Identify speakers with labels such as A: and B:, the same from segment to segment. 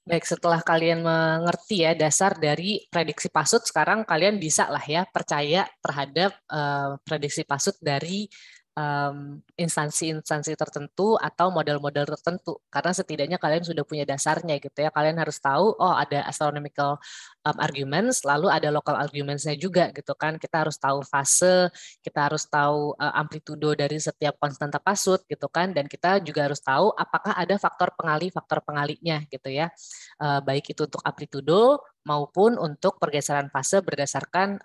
A: Baik, setelah kalian mengerti ya dasar dari prediksi pasut, sekarang kalian bisa lah ya percaya terhadap prediksi pasut dari instansi-instansi tertentu atau model-model tertentu. Karena setidaknya kalian sudah punya dasarnya gitu ya. Kalian harus tahu, oh ada astronomical arguments, lalu ada local arguments-nya juga gitu kan. Kita harus tahu fase, kita harus tahu amplitudo dari setiap konstanta pasut gitu kan. Dan kita juga harus tahu apakah ada faktor pengalihnya gitu ya, baik itu untuk amplitudo maupun untuk pergeseran fase berdasarkan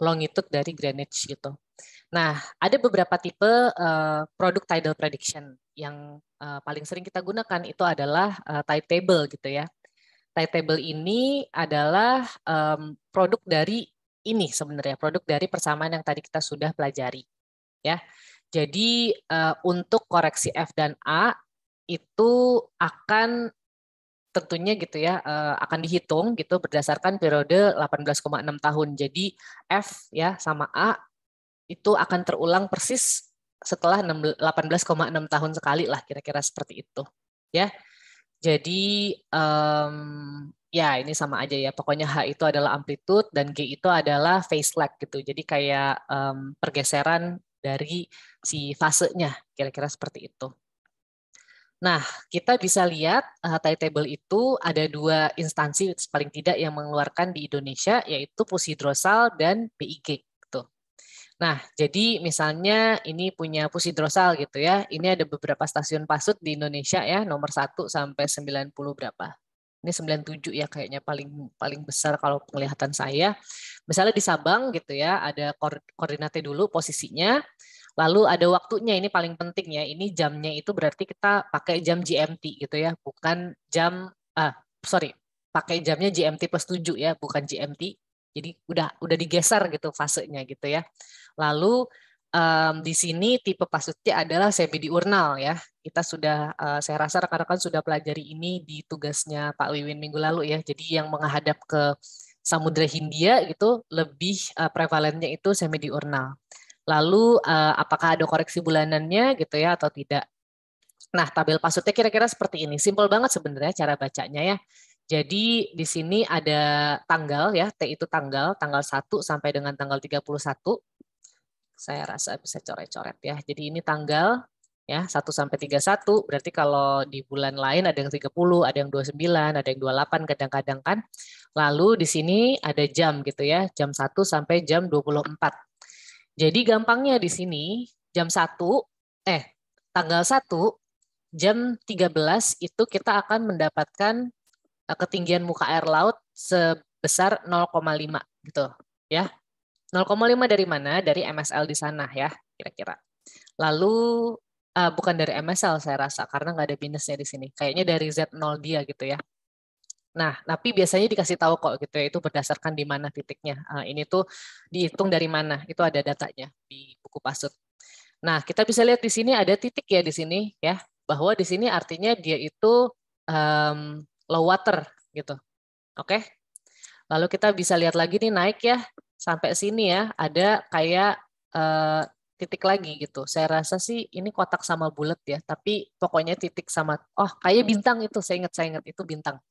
A: longitude dari Greenwich gitu. Nah, ada beberapa tipe produk tidal prediction yang paling sering kita gunakan itu adalah tide table gitu ya. Tide table ini adalah produk dari ini sebenarnya, produk dari persamaan yang tadi kita sudah pelajari ya. Jadi untuk koreksi F dan A itu akan tentunya gitu ya akan dihitung gitu berdasarkan periode 18,6 tahun. Jadi F ya sama A itu akan terulang persis setelah 18,6 tahun sekali lah kira-kira seperti itu ya. Jadi ya ini sama aja ya. Pokoknya H itu adalah amplitude dan G itu adalah phase lag gitu. Jadi kayak pergeseran dari si fasenya kira-kira seperti itu. Nah, kita bisa lihat tide table itu ada dua instansi paling tidak yang mengeluarkan di Indonesia, yaitu Pusidrosal dan BIG. Gitu. Nah, jadi misalnya ini punya Pusidrosal gitu ya, ini ada beberapa stasiun pasut di Indonesia ya, nomor 1 sampai 90 berapa. Ini 97 ya kayaknya paling paling besar kalau penglihatan saya. Misalnya di Sabang gitu ya, ada koordinatnya dulu posisinya. Lalu ada waktunya, ini paling penting ya. Ini jamnya itu berarti kita pakai jam GMT gitu ya, bukan jam pakai jamnya GMT plus 7 ya, bukan GMT. Jadi udah digeser gitu fasenya gitu ya. Lalu di sini tipe pasutnya adalah semi diurnal ya. Kita sudah saya rasa rekan-rekan sudah pelajari ini di tugasnya Pak Wiwin minggu lalu ya. Jadi yang menghadap ke Samudra Hindia gitu lebih prevalennya itu semi diurnal. Lalu apakah ada koreksi bulanannya gitu ya atau tidak. Nah, tabel pasutnya kira-kira seperti ini. Simpel banget sebenarnya cara bacanya ya. Jadi di sini ada tanggal ya, T itu tanggal 1 sampai dengan tanggal 31. Saya rasa bisa coret-coret ya. Jadi ini tanggal ya 1 sampai 31. Berarti kalau di bulan lain ada yang 30, ada yang 29, ada yang 28 kadang-kadang kan. Lalu di sini ada jam gitu ya, jam 1 sampai jam 24. Jadi gampangnya di sini jam 1 tanggal 1 jam 13 itu kita akan mendapatkan ketinggian muka air laut sebesar 0,5 gitu ya. 0,5 dari mana? Dari MSL di sana ya, kira-kira. Lalu bukan dari MSL saya rasa karena nggak ada minusnya di sini. Kayaknya dari Z0 dia gitu ya. Nah, tapi biasanya dikasih tahu kok gitu ya, itu berdasarkan di mana titiknya. Ini tuh dihitung dari mana, itu ada datanya di buku pasut. Nah, kita bisa lihat di sini ada titik ya di sini ya, bahwa di sini artinya dia itu low water gitu. Oke. Lalu kita bisa lihat lagi nih naik ya sampai sini ya, ada kayak titik lagi gitu. Saya rasa sih ini kotak sama bulat ya, tapi pokoknya titik sama kayak bintang itu saya ingat itu bintang.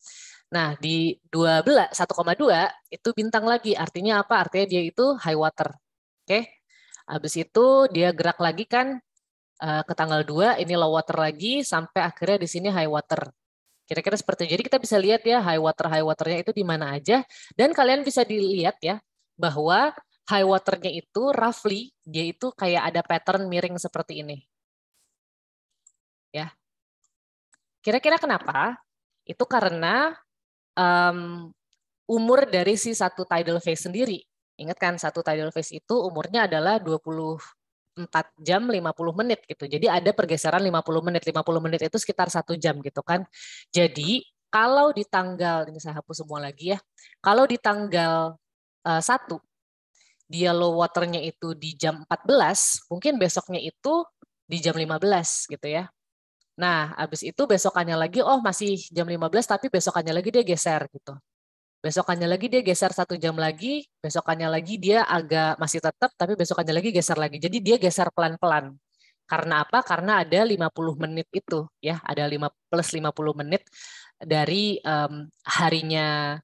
A: Nah, di 1,2 itu bintang lagi. Artinya apa? Artinya dia itu high water. Oke. Habis itu dia gerak lagi kan ke tanggal 2 ini low water lagi sampai akhirnya di sini high water. Kira-kira seperti itu. Jadi kita bisa lihat ya high waternya itu di mana aja dan kalian bisa dilihat ya bahwa high waternya itu roughly dia itu kayak ada pattern miring seperti ini. Ya. Kira-kira kenapa? Itu karena umur dari si satu tidal phase sendiri. Ingat kan satu tidal phase itu umurnya adalah 24 jam 50 menit gitu. Jadi ada pergeseran 50 menit. 50 menit itu sekitar 1 jam gitu kan. Jadi kalau di tanggal, ini saya hapus semua lagi ya. Kalau di tanggal 1, dia low waternya itu di jam 14, mungkin besoknya itu di jam 15 gitu ya. Nah, habis itu besokannya lagi, masih jam 15, tapi besokannya lagi dia geser gitu. Besokannya lagi dia geser 1 jam lagi, besokannya lagi dia agak masih tetap, tapi besokannya lagi geser lagi. Jadi dia geser pelan-pelan. Karena apa? Karena ada 50 menit itu, ya, ada 50 menit dari harinya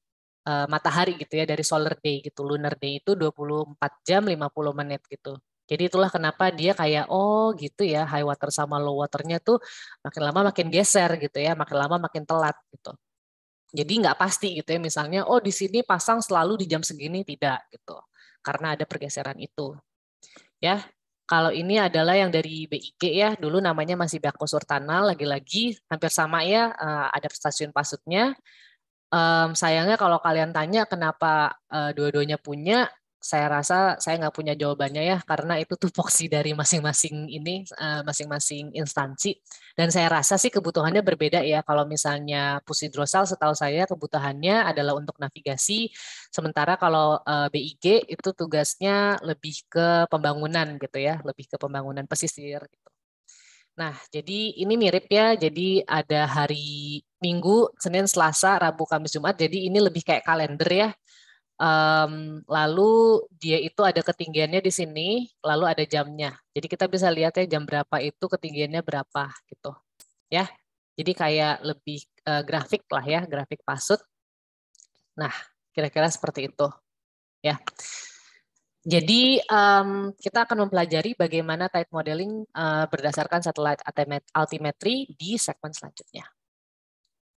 A: matahari gitu ya, dari solar day gitu. Lunar day itu 24 jam 50 menit gitu. Jadi itulah kenapa dia kayak, oh gitu ya, high water sama low waternya tuh makin lama makin geser gitu ya, makin lama makin telat gitu. Jadi nggak pasti gitu ya, misalnya, oh di sini pasang selalu di jam segini, tidak gitu. Karena ada pergeseran itu. Ya, kalau ini adalah yang dari BIG ya, dulu namanya masih Bako Surtanal, lagi-lagi hampir sama ya, ada stasiun pasutnya. Sayangnya kalau kalian tanya kenapa dua-duanya punya, saya rasa saya nggak punya jawabannya ya, karena itu tupoksi dari masing-masing ini, masing-masing instansi. Dan saya rasa sih kebutuhannya berbeda ya. Kalau misalnya Pusidrosal, setahu saya kebutuhannya adalah untuk navigasi, sementara kalau BIG itu tugasnya lebih ke pembangunan gitu ya, lebih ke pembangunan pesisir gitu. Nah, jadi ini mirip ya. Jadi ada hari Minggu, Senin, Selasa, Rabu, Kamis, Jumat. Jadi ini lebih kayak kalender ya. Lalu dia itu ada ketinggiannya di sini, lalu ada jamnya. Jadi kita bisa lihat ya jam berapa itu ketinggiannya berapa gitu. Ya. Jadi kayak lebih grafik lah ya, grafik pasut. Nah, kira-kira seperti itu ya. Jadi kita akan mempelajari bagaimana tide modeling berdasarkan satellite altimetry di segmen selanjutnya.